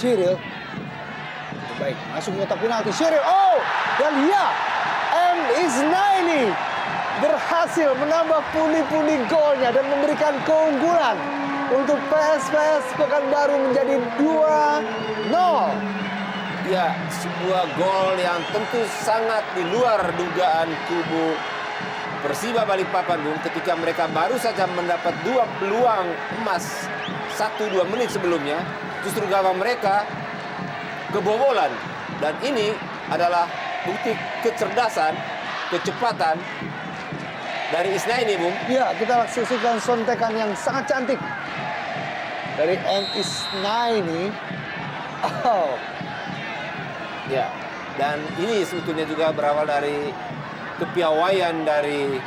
Sheryl. Baik, masuk kotak penalti. Sheryl, oh, dan ya, M. Isnaini berhasil menambah pundi-pundi golnya dan memberikan keunggulan untuk PSPS Pekanbaru menjadi 2-0. Ya, sebuah gol yang tentu sangat di luar dugaan kubu Persiba Balikpapan, Bung, ketika mereka baru saja mendapat 2 peluang emas 1-2 menit sebelumnya, justru gawang mereka kebobolan. Dan ini adalah bukti kecerdasan, kecepatan dari Isnaini, Bung. Ya, kita saksikan sontekan yang sangat cantik dari M. Isnaini. Oh, Ya, dan ini sebetulnya juga berawal dari kepiawaian dari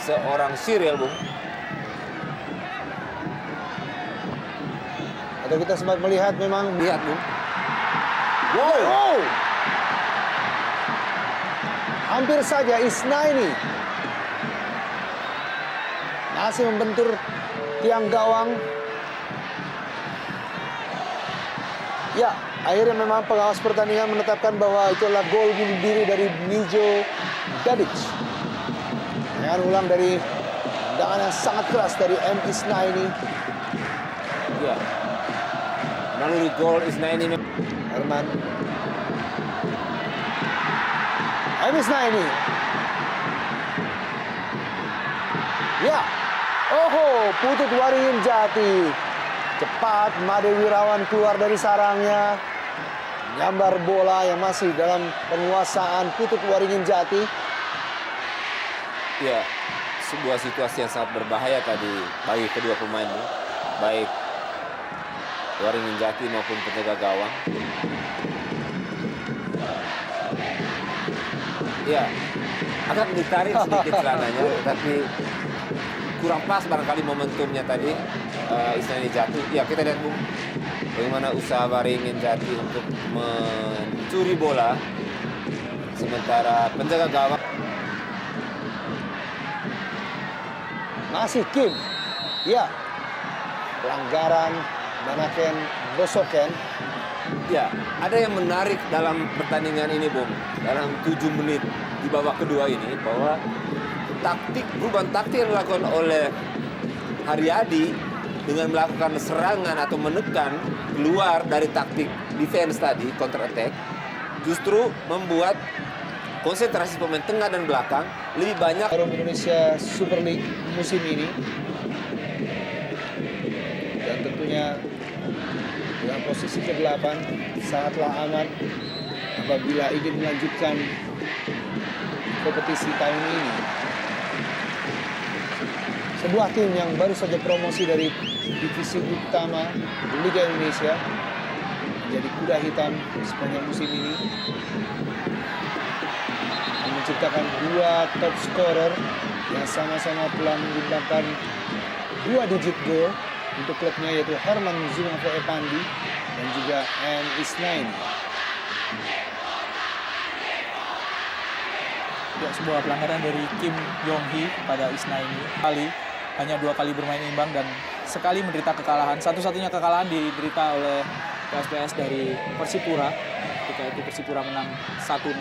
seorang Sheryl, Bung. atau kita sempat melihat memang. Lihat, Bung. Wow. Oh. Hampir saja Isnaini masih membentur tiang gawang. Ya, akhirnya memang pengawas pertandingan menetapkan bahwa itu adalah gol bunuh diri dari Mijo Dadic. Dengan ulang dari tendangan yang sangat keras dari M. Isnaini. Ya. Melalui gol Isnaini. Herman. M. Isnaini. Ya. Oh, Putut Waringin Jati. Cepat Made Wirawan keluar dari sarangnya. Nyambar bola yang masih dalam penguasaan Putut Waringin Jati. Ya, sebuah situasi yang sangat berbahaya tadi bagi kedua pemain, baik Waringin Jati maupun penjaga gawang. Ya, agak ditarik sedikit celananya, tapi kurang pas barangkali momentumnya tadi. Isnaini jatuh. Ya, kita lihat, Bung, bagaimana usaha Waringin Jati untuk mencuri bola, sementara penjaga gawang Masih Kim. Ya. Pelanggaran Manaken Bosoken. Ya, ada yang menarik dalam pertandingan ini, Bung. Dalam 7 menit di babak kedua ini, bahwa perubahan taktik yang dilakukan oleh Haryadi dengan melakukan serangan atau menekan keluar dari taktik defense tadi, counter attack, justru membuat konsentrasi pemain tengah dan belakang lebih banyak. Harum Indonesia Super League musim ini. Dan tentunya dengan posisi ke-8 sangatlah aman apabila ingin melanjutkan kompetisi tahun ini. Sebuah tim yang baru saja promosi dari divisi utama Liga Indonesia menjadi kuda hitam sepanjang musim ini, menciptakan 2 top scorer yang sama-sama telah menyumbangkan 2 digit gol untuk klubnya, yaitu Herman Zumafo Epandi dan juga M. Isnaini. Ya, sebuah pelanggaran dari Kim Yong-hee pada Isnaini. Hanya 2 kali bermain imbang dan sekali menderita kekalahan. Satu-satunya kekalahan diderita oleh PSPS dari Persipura. Ketika itu Persipura menang 1-0.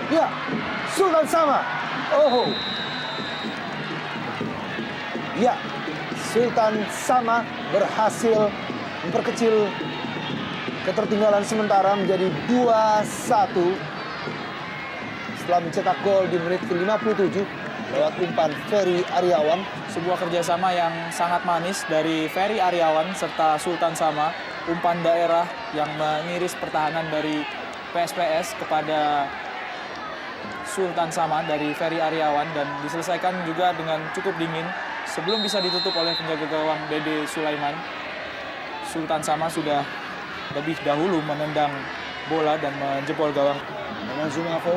Ya, Sultan Sama. Oh. Ya, Sultan Sama berhasil memperkecil ketertinggalan sementara menjadi 2-1 setelah mencetak gol di menit ke-57 lewat umpan Ferry Aryawan. Sebuah kerjasama yang sangat manis dari Ferry Aryawan serta Sultan Sama. Umpan daerah yang mengiris pertahanan dari PSPS kepada Sultan Sama dari Ferry Aryawan, dan diselesaikan juga dengan cukup dingin sebelum bisa ditutup oleh penjaga gawang Dede Sulaiman. Sultan Sama sudah lebih dahulu menendang bola dan menjebol gawang. Herman Zumafo.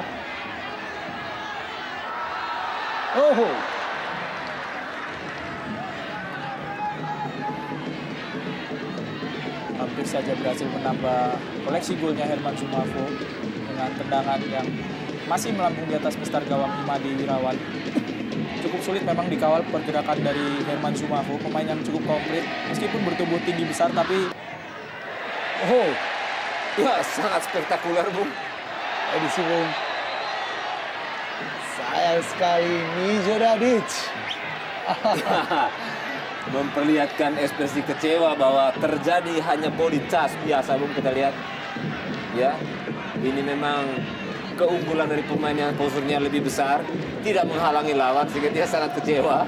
Oh. Hampir saja berhasil menambah koleksi golnya Herman Zumafo dengan tendangan yang masih melambung di atas mistar gawang Imade Wirawan. cukup sulit memang dikawal pergerakan dari Herman Sumafo, pemain yang cukup komplit. Meskipun bertubuh tinggi besar, tapi Oh, Ya, sangat spektakuler, Bung. edisi Bung. Sayang sekali Mijo Dadic. Memperlihatkan ekspresi kecewa bahwa terjadi hanya body touch biasa, Bung, kita lihat. Ya, ini memang keunggulan dari pemain yang posturnya lebih besar, tidak menghalangi lawan sehingga dia sangat kecewa.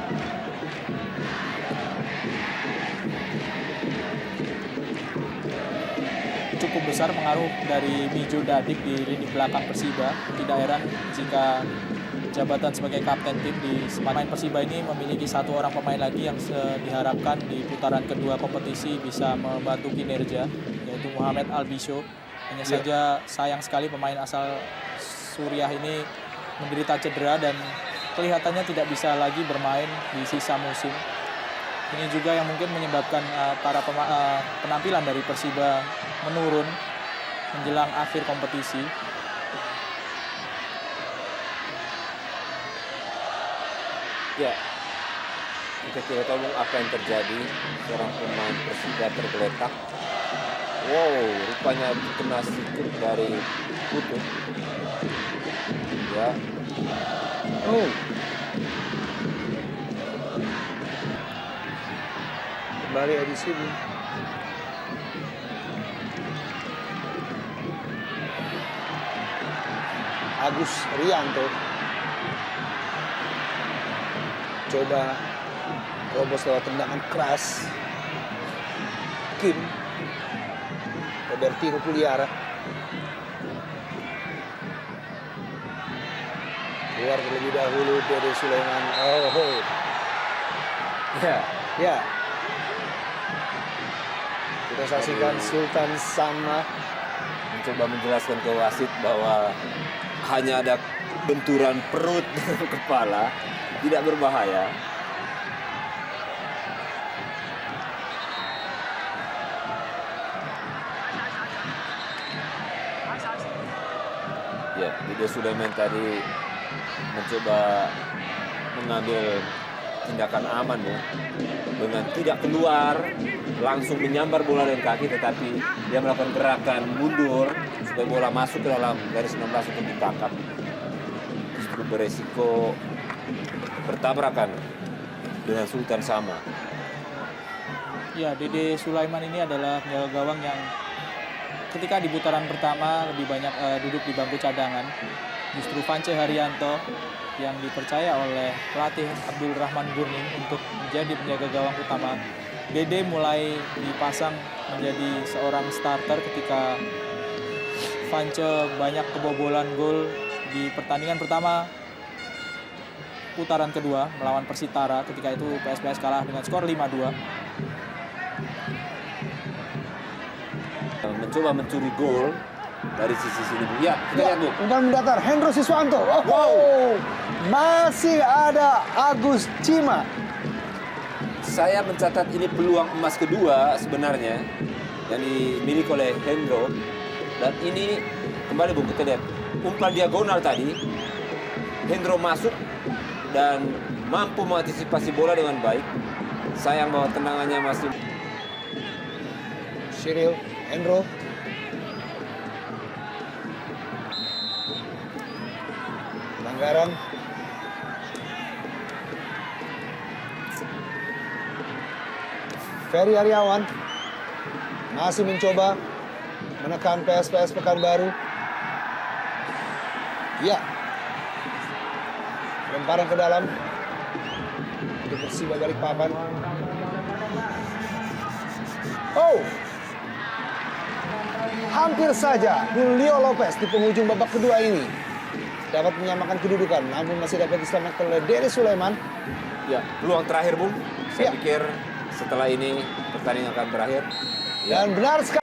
cukup besar pengaruh dari Mijo Dadik di lini belakang Persiba. Tidak heran jika jabatan sebagai kapten tim di pemain Persiba ini memiliki satu orang pemain lagi yang diharapkan di putaran kedua kompetisi bisa membantu kinerja, yaitu Muhammad Albisho. Hanya saja sayang sekali pemain asal Suriah ini menderita cedera dan kelihatannya tidak bisa lagi bermain di sisa musim. Ini juga yang mungkin menyebabkan penampilan dari Persiba menurun menjelang akhir kompetisi. Ya, kita tidak tahu apa yang terjadi. Seorang pemain Persija tergeletak. Wow, rupanya kena sikut dari Putu. Ya, Oh, kembali edisi Bung. Agus Rianto coba terobos lewat tendangan keras. Kim Robertino Puliara keluar terlebih dahulu. Dede Sulaiman. Oh. ya. Ya. Kita saksikan Sultan Sama. Mencoba menjelaskan ke wasit bahwa hanya ada benturan perut dan kepala, tidak berbahaya. Ya, Dede Sulaiman tadi mencoba mengambil tindakan aman, ya, dengan tidak keluar langsung menyambar bola dengan kaki, tetapi dia melakukan gerakan mundur supaya bola masuk ke dalam garis 16 untuk ditangkap. Justru beresiko bertabrakan dengan Sultan Sama. Ya, Dede Sulaiman ini adalah penjaga gawang yang ketika di putaran pertama lebih banyak duduk di bangku cadangan. Justru Vance Haryanto yang dipercaya oleh pelatih Abdul Rahman Gurning untuk menjadi penjaga gawang utama. Dede mulai dipasang menjadi seorang starter ketika Vance banyak kebobolan gol di pertandingan pertama putaran kedua melawan Persitara. Ketika itu PSPS kalah dengan skor 5-2. Mencoba mencuri gol dari sisi sini. Ya, kita lihat, Bu. Umpan mendatar Hendro Siswanto. Oh, masih ada Agus Cima. Saya mencatat ini peluang emas kedua sebenarnya yang dimiliki oleh Hendro. Dan ini kembali, Bu, kita lihat umpan diagonal tadi. Hendro masuk dan mampu mengantisipasi bola dengan baik. Sayang bahwa tendangannya masih Cyril Hendro. Pelanggaran. Ferry Aryawan masih mencoba menekan PSPS Pekanbaru. Ya. Lemparan ke dalam untuk Persiba Balikpapan. Oh, hampir saja Julio Lopez di penghujung babak kedua ini dapat menyamakan kedudukan, namun masih dapat diselamatkan oleh Dede Sulaiman. ya peluang terakhir, Bung. Saya Ya. pikir setelah ini pertandingan akan berakhir. Dan benar sekali.